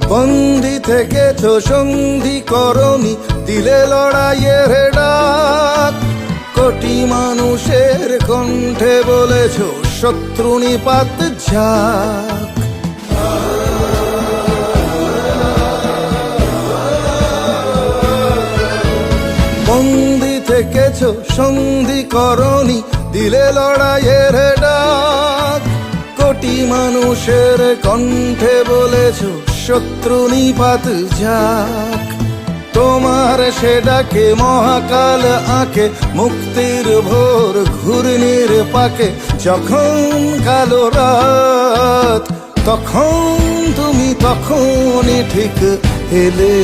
বন্দি থেকেছ সন্ধি করনি, দিলে লড়াইয়ের ডাক। কোটি মানুষের কণ্ঠে বলেছ শত্রু নিপাত ঝাঁক। বন্দি থেকেছ সন্ধি করনি, দিলে লড়াইয়ের ডাক। কোটি মানুষের কণ্ঠে বলেছ শত্রু নিপাত ঝাঁক। তোমার সে ডাকে মহাকাল আঁকে, মুক্তির ভোর ঘূর্ণির পাকে। যখন কালো রাত তখন তুমি তখনই ঠিক এলে।